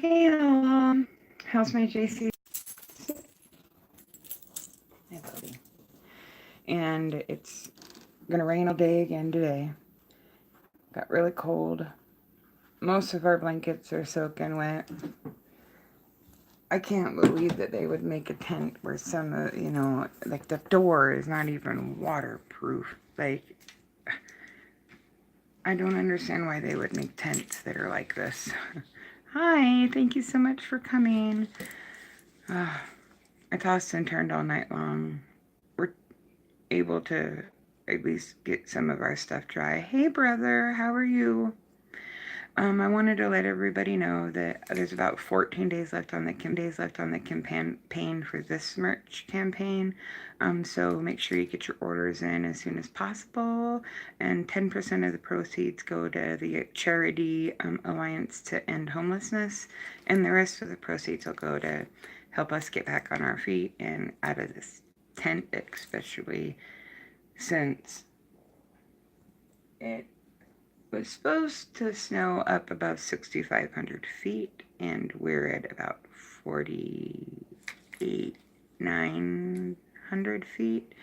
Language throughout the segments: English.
Hey, how's my JC? Hey, buddy. And it's gonna rain all day again today. Got really cold. Most of our blankets are soaking wet. I can't believe that they would make a tent where some of, like the door is not even waterproof. Like, I don't understand why they would make tents that are like this. Hi, thank you so much for coming. I tossed and turned all night long. We're able to at least get some of our stuff dry. Hey, brother, how are you? I wanted to let everybody know that there's about 14 days left on the campaign for this merch campaign. So make sure you get your orders in as soon as possible. And 10% of the proceeds go to the charity Alliance to End Homelessness, and the rest of the proceeds will go to help us get back on our feet and out of this tent, especially since it was supposed to snow up above 6,500 feet, and we're at about 900 feet,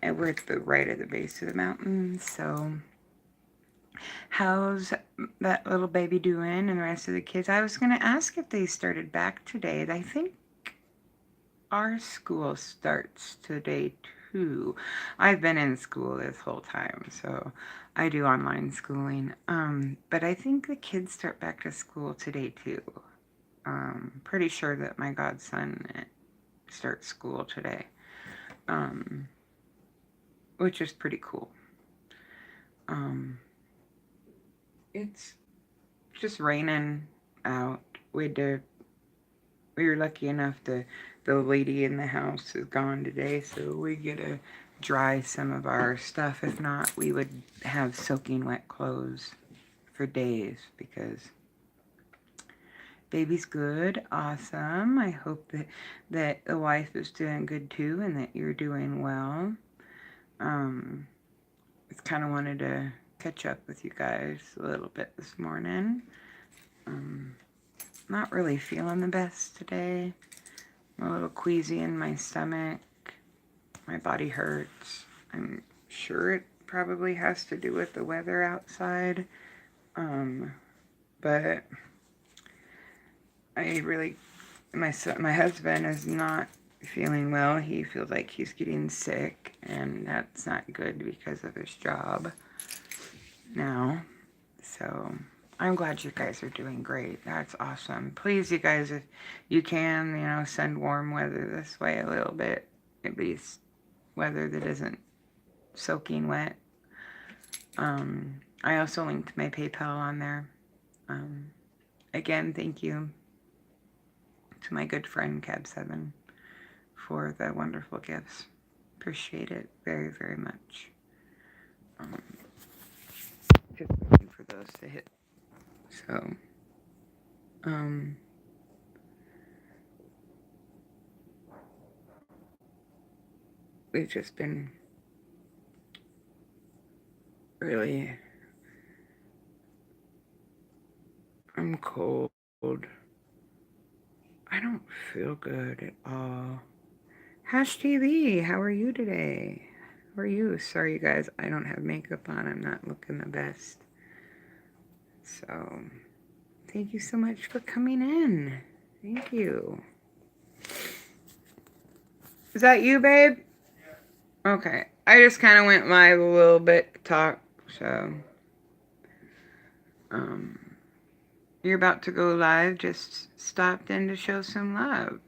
and we're at the right at the base of the mountain. So how's that little baby doing and the rest of the kids? I was going to ask if they started back today. I think our school starts today too. I've been in school this whole time, so I do online schooling. But I think the kids start back to school today too. Pretty sure that my godson starts school today, which is pretty cool. It's just raining out. We were lucky enough to, the lady in the house is gone today, so we get to dry some of our stuff. If not, we would have soaking wet clothes for days because baby's good. Awesome. I hope that the wife is doing good too and that you're doing well. Just kind of wanted to catch up with you guys a little bit this morning. Not really feeling the best today. I'm a little queasy in my stomach. My body hurts. I'm sure it probably has to do with the weather outside. But my husband is not feeling well. He feels like he's getting sick, and that's not good because of his job now. So I'm glad you guys are doing great. That's awesome. Please, you guys, if you can, send warm weather this way a little bit. At least weather that isn't soaking wet. I also linked my PayPal on there. Again, thank you to my good friend Cab7 for the wonderful gifts. Appreciate it very, very much. Just waiting for those to hit. So, we've just been really, I'm cold. I don't feel good at all. Hash TV, how are you today? How are you? Sorry, you guys, I don't have makeup on. I'm not looking the best. So, thank you so much for coming in. Thank you. Is that you, babe? Yeah. Okay. I just kind of went live a little bit to talk, so. You're about to go live, just stopped in to show some love.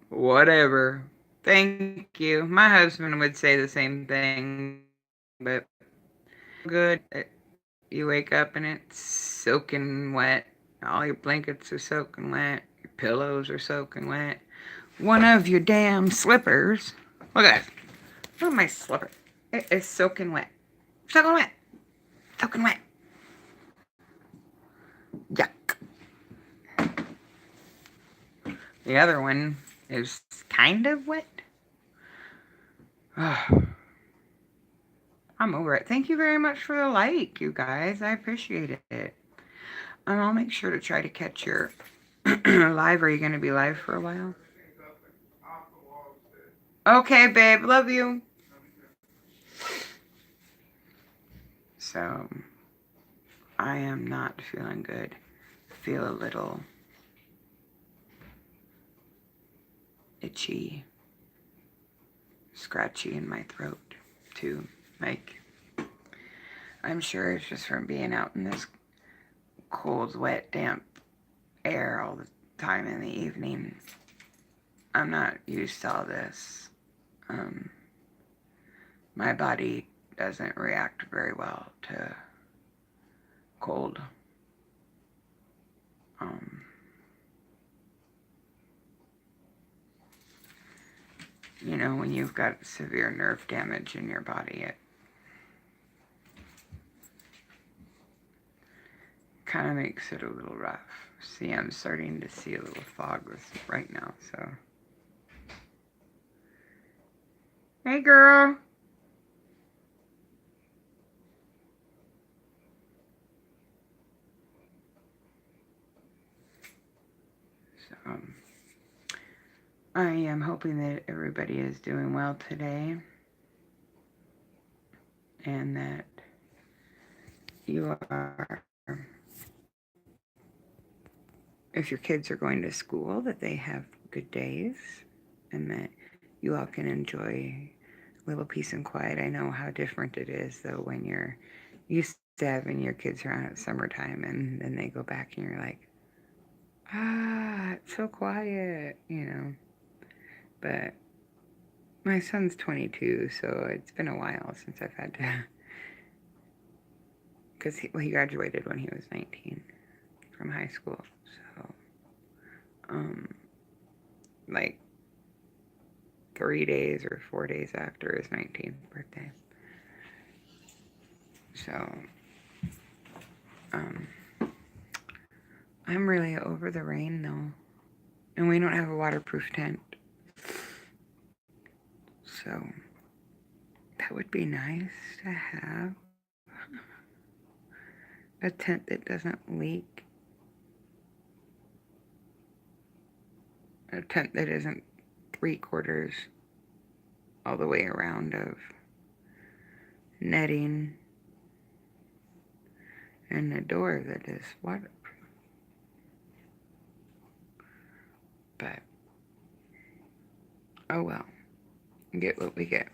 Whatever. Thank you. My husband would say the same thing, but good. You wake up and it's soaking wet. All your blankets are soaking wet. Your pillows are soaking wet. One of your damn slippers. Look at it. Look at my slipper. It is soaking wet. Soaking wet. Soaking wet. Yuck. The other one is kind of wet. I'm over it. Thank you very much for the like, you guys. I appreciate it. I'll make sure to try to catch your live. Are you going to be live for a while? Okay, babe. Love you. So, I am not feeling good. Feel a little itchy, scratchy in my throat, too. Like, I'm sure it's just from being out in this cold, wet, damp air all the time in the evening. I'm not used to all this. My body doesn't react very well to cold. You know, when you've got severe nerve damage in your body, it kind of makes it a little rough. See, I'm starting to see a little fog right now, so. Hey, girl. So, I am hoping that everybody is doing well today and that you are, if your kids are going to school, that they have good days and that you all can enjoy a little peace and quiet. I know how different it is, though, when you're used to having your kids around at summertime and then they go back and you're like, it's so quiet, you know. But my son's 22, so it's been a while since I've had to, because he graduated when he was 19 from high school, so, like 3 days or 4 days after his 19th birthday. So, I'm really over the rain, though, and we don't have a waterproof tent, so that would be nice to have a tent that doesn't leak, a tent that isn't 3/4 all the way around of netting, and a door that is waterproof. But, oh well, get what we get.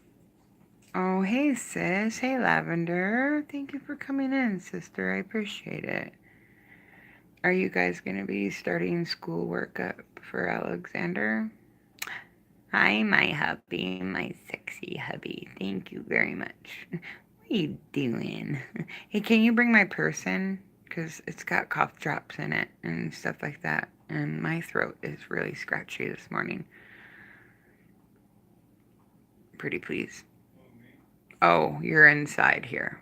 Oh, hey sis, hey Lavender, thank you for coming in, sister, I appreciate it. Are you guys going to be starting schoolwork up for Alexander? Hi, my hubby, my sexy hubby. Thank you very much. What are you doing? Hey, can you bring my purse in? Because it's got cough drops in it and stuff like that. And my throat is really scratchy this morning. Pretty please. Oh, you're inside here.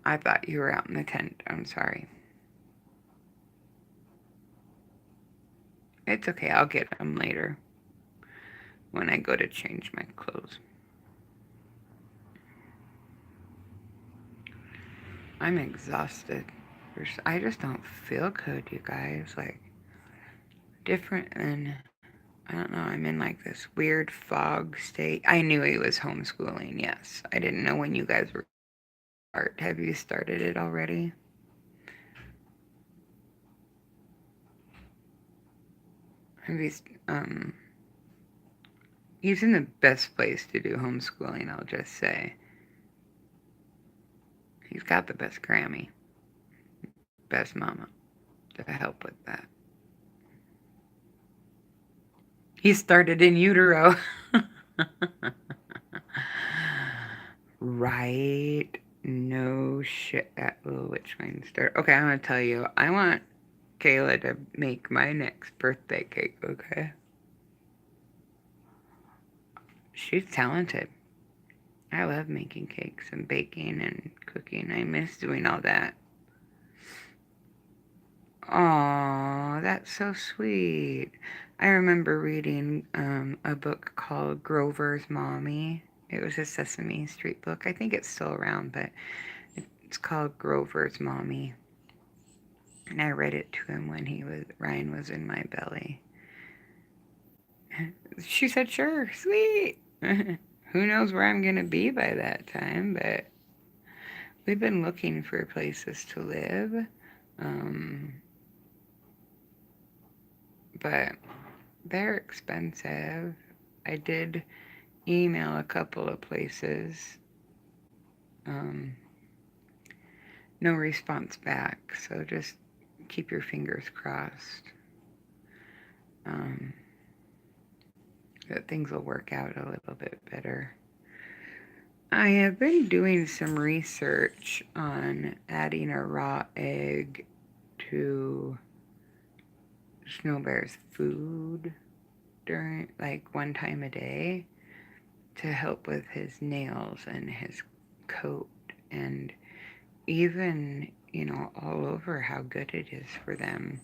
I thought you were out in the tent. I'm sorry. It's okay. I'll get them later when I go to change my clothes. I'm exhausted. I just don't feel good, you guys. Like, different than, I don't know, I'm in like this weird fog state. I knew he was homeschooling, yes. I didn't know when you guys were have you started it already? Have you, he's in the best place to do homeschooling, I'll just say. He's got the best Grammy, best mama to help with that. He started in utero. Right? No shit. Which one started? Okay, I'm gonna tell you. I want Kayla to make my next birthday cake, okay? She's talented. I love making cakes and baking and cooking. I miss doing all that. Aw, that's so sweet. I remember reading a book called Grover's Mommy. It was a Sesame Street book. I think it's still around, but it's called Grover's Mommy. And I read it to him when Ryan was in my belly. She said, sure, sweet. Who knows where I'm going to be by that time, but we've been looking for places to live. But they're expensive. I did email a couple of places. No response back, so just keep your fingers crossed that things will work out a little bit better. I have been doing some research on adding a raw egg to Snow Bear's food during, like, one time a day to help with his nails and his coat, and even, all over how good it is for them.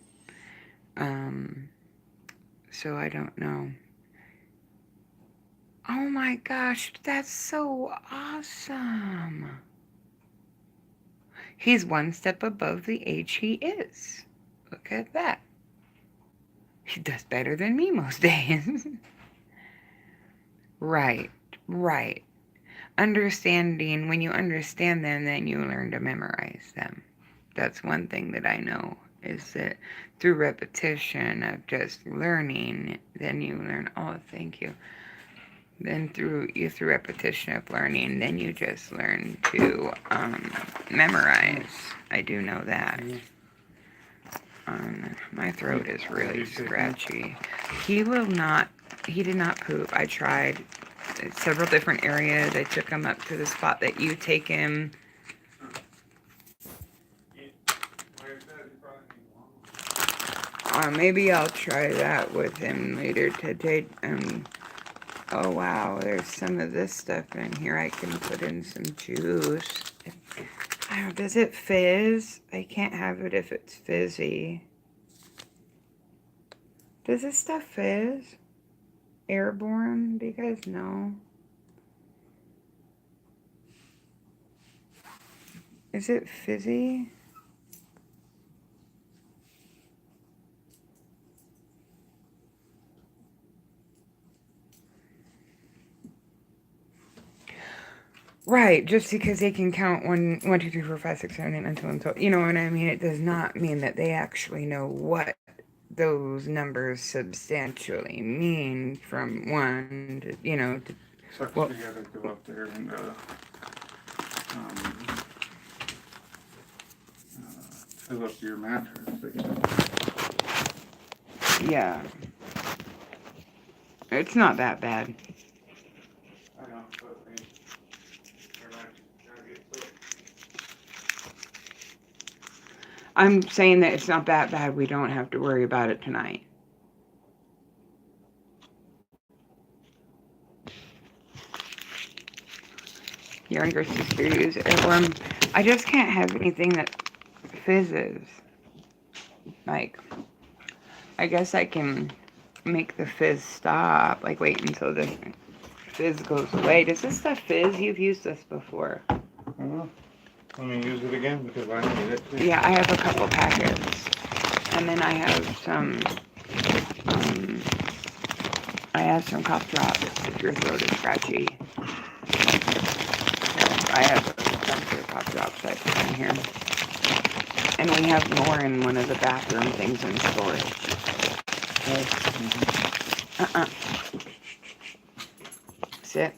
So I don't know. Oh my gosh, that's so awesome. He's one step above the age he is. Look at that. He does better than me most days. Right. Understanding, when you understand them, then you learn to memorize them. That's one thing that I know, is that through repetition of just learning, then you learn, oh, thank you. Then through repetition of learning, then you just learn to memorize. I do know that. My throat is really scratchy. He did not poop. I tried several different areas. I took him up to the spot that you take him. Maybe I'll try that with him later today. Oh wow, there's some of this stuff in here. I can put in some juice. Does it fizz? I can't have it if it's fizzy. Does this stuff fizz? Airborne? Do you guys know? Is it fizzy? Right, just because they can count 1, 2, 3, 4, 5, 6, 7, 8, 9, 10, 11, 12. You know what I mean? It does not mean that they actually know what those numbers substantially mean from 1 to, Sucks well, you gotta go up there and fill up your mattress. Yeah. It's not that bad. I know, but I'm saying that it's not that bad. We don't have to worry about it tonight. Younger sister use airborne. I just can't have anything that fizzes. Like, I guess I can make the fizz stop. Like, wait until the fizz goes away. Does this stuff fizz? You've used this before. Let me use it again because I need it. Yeah, I have a couple packets. And then I have some cough drops if your throat is scratchy. So I have a bunch of cough drops I put in here. And we have more in one of the bathroom things in storage. Sit.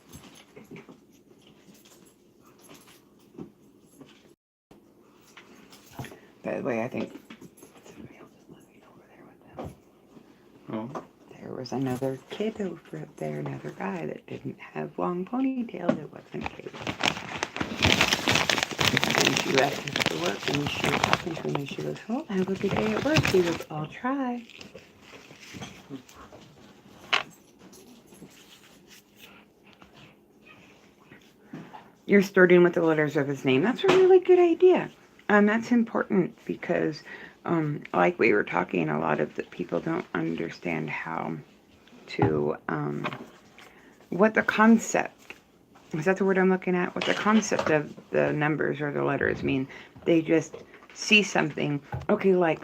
By the way, I think somebody else is living over there with them. Oh. There was another kid over there, another guy that didn't have long ponytails. It wasn't cute. And she left us to work, and she was talking to him, and she goes, "Oh, have a good day at work." He goes, "I'll try." You're starting with the letters of his name. That's a really good idea. That's important because, like we were talking, a lot of the people don't understand how to, what the concept, is that the word I'm looking at? What the concept of the numbers or the letters mean. They just see something. Okay, like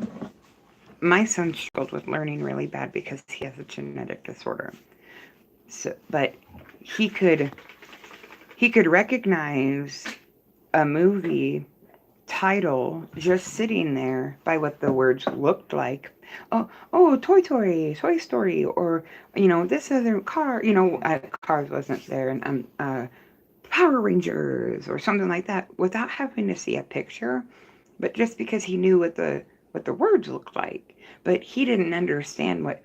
my son struggled with learning really bad because he has a genetic disorder. So, but he could recognize a movie title just sitting there by what the words looked like. Oh, Toy Story, or this other car. Cars wasn't there, and Power Rangers or something like that, without having to see a picture, but just because he knew what the words looked like, but he didn't understand what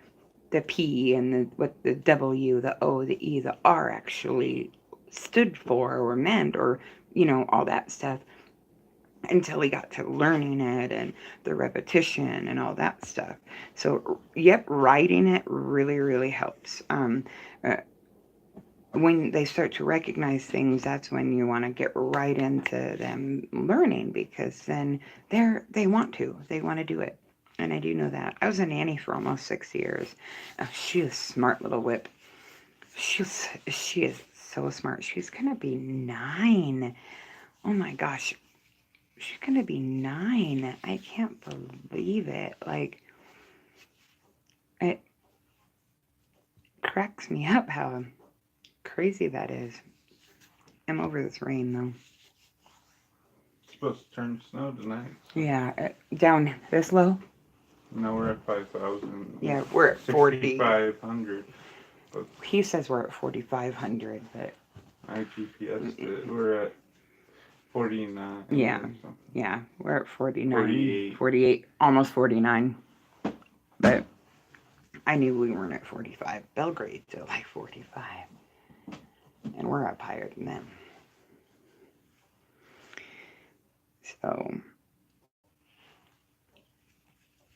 the P and what the W, the O, the E, the R actually stood for or meant, or all that stuff, until he got to learning it and the repetition and all that stuff. So, yep, writing it really, really helps. Uh, when they start to recognize things, that's when you want to get right into them learning, because then they want to do it. And I do know that. I was a nanny for almost 6 years. She is a smart little whip. She is so smart. She's gonna be 9. Oh my gosh, she's gonna be 9. I can't believe it. Like, it cracks me up how crazy that is. I'm over this rain though. It's supposed to turn snow tonight. Yeah, down this low. Now we're at 5,000. Yeah, we're at 40. 6,500. He says we're at 4,500, but I GPSed it. We're at 49. Yeah, yeah, we're at 49, 48. 48, almost 49. But I knew we weren't at 45. Belgrade's at like 45, and we're up higher than them. So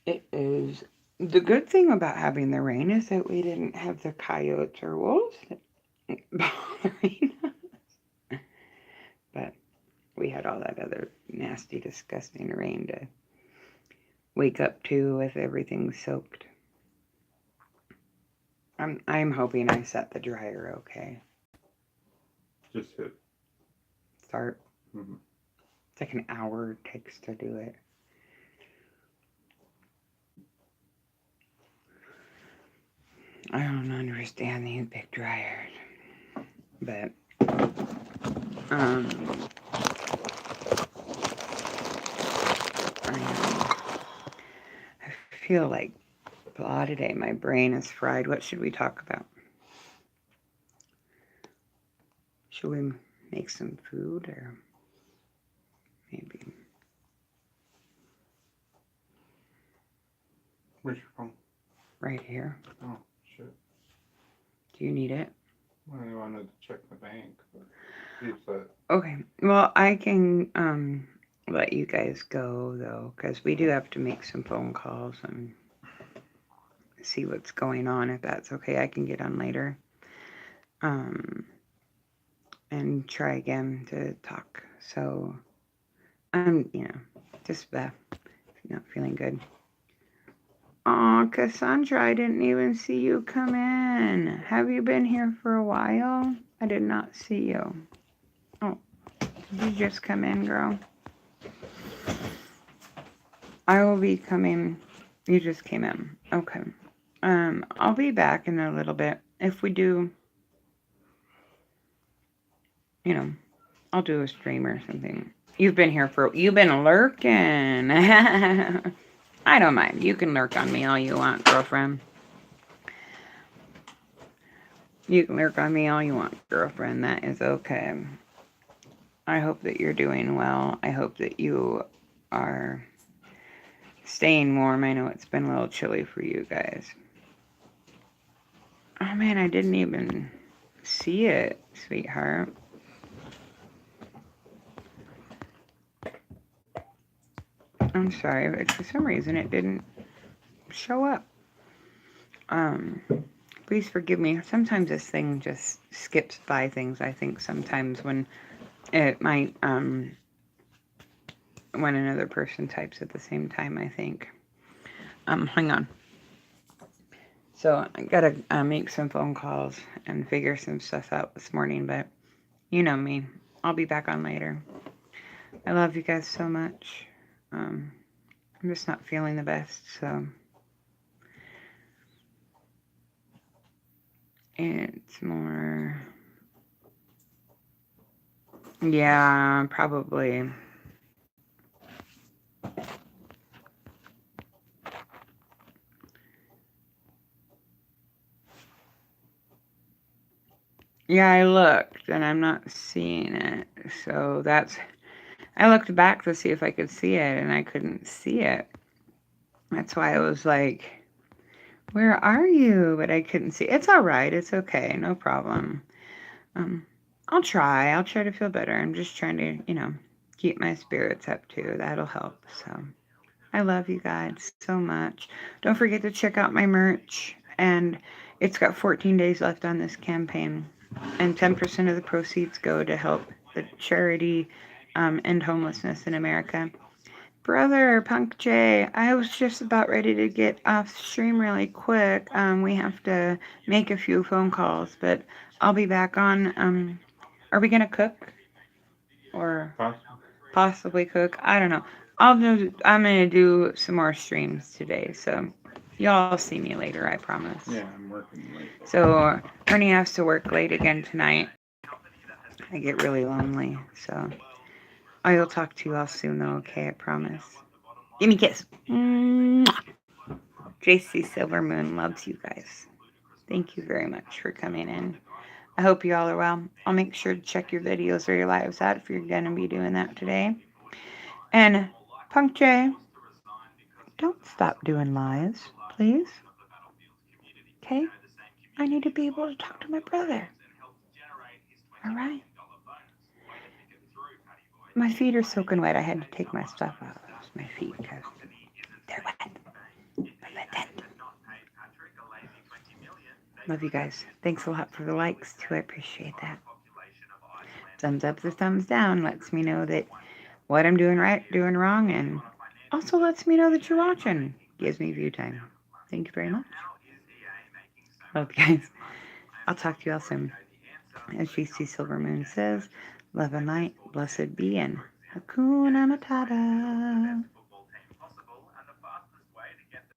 it is. The good thing about having the rain is that we didn't have the coyotes or wolves bothering us. But we had all that other nasty, disgusting rain to wake up to with everything soaked. I'm hoping I set the dryer okay. Just hit Start. Mm-hmm. It's like an hour it takes to do it. I don't understand these big dryers, but I feel like blah today. My brain is fried. What should we talk about? Should we make some food, or maybe? Where's your phone? Right here. Oh, shit. Do you need it? Well, I wanted to check the bank. But see if that... Okay. Well, I can let you guys go, though, because we do have to make some phone calls and see what's going on. If that's okay, I can get on later. And try again to talk. So I'm, just not feeling good. Aw, Cassandra, I didn't even see you come in. Have you been here for a while? I did not see you. Oh, did you just come in, girl? I will be coming. You just came in. Okay. I'll be back in a little bit. If we do, I'll do a stream or something. You've been lurking. I don't mind. You can lurk on me all you want, girlfriend. You can lurk on me all you want, girlfriend. That is okay. I hope that you're doing well. I hope that you are staying warm. I know it's been a little chilly for you guys. Oh man, I didn't even see it, sweetheart. I'm sorry, but for some reason it didn't show up. Please forgive me. Sometimes this thing just skips by things. I think sometimes when it might, when another person types at the same time, I think. Hang on. So I gotta make some phone calls and figure some stuff out this morning, but you know me. I'll be back on later. I love you guys so much. I'm just not feeling the best, so it's more, yeah, probably. Yeah, I looked and I'm not seeing it. So I looked back to see if I could see it and I couldn't see it. That's why I was like, where are you? But I couldn't see. It's all right. It's okay. No problem. Um, I'll try. I'll try to feel better. I'm just trying to, keep my spirits up too. That'll help. So I love you guys so much. Don't forget to check out my merch. And it's got 14 days left on this campaign. And 10% of the proceeds go to help the charity end homelessness in America. Brother Punk J, I was just about ready to get off stream really quick. We have to make a few phone calls, but I'll be back on. Are we gonna cook or possibly cook? I don't know. I'm gonna do some more streams today, so y'all see me later. I promise. Yeah, I'm working late. So Ernie has to work late again tonight. I get really lonely, so I will talk to you all soon, though. Okay, I promise. Give me a kiss. Mwah. JC Silvermoon loves you guys. Thank you very much for coming in. I hope you all are well. I'll make sure to check your videos or your lives out if you're going to be doing that today. And Punk J, don't stop doing lives, please. Okay? I need to be able to talk to my brother. All right? My feet are soaking wet. I had to take my stuff off my feet because they're wet. Love you guys. Thanks a lot for the likes too. I appreciate that. Thumbs up or thumbs down lets me know that what I'm doing right, doing wrong, and also lets me know that you're watching. Gives me view time. Thank you very much. Love you guys. I'll talk to you all soon. As JC Silvermoon says, love and light, blessed be, and Hakuna Matata.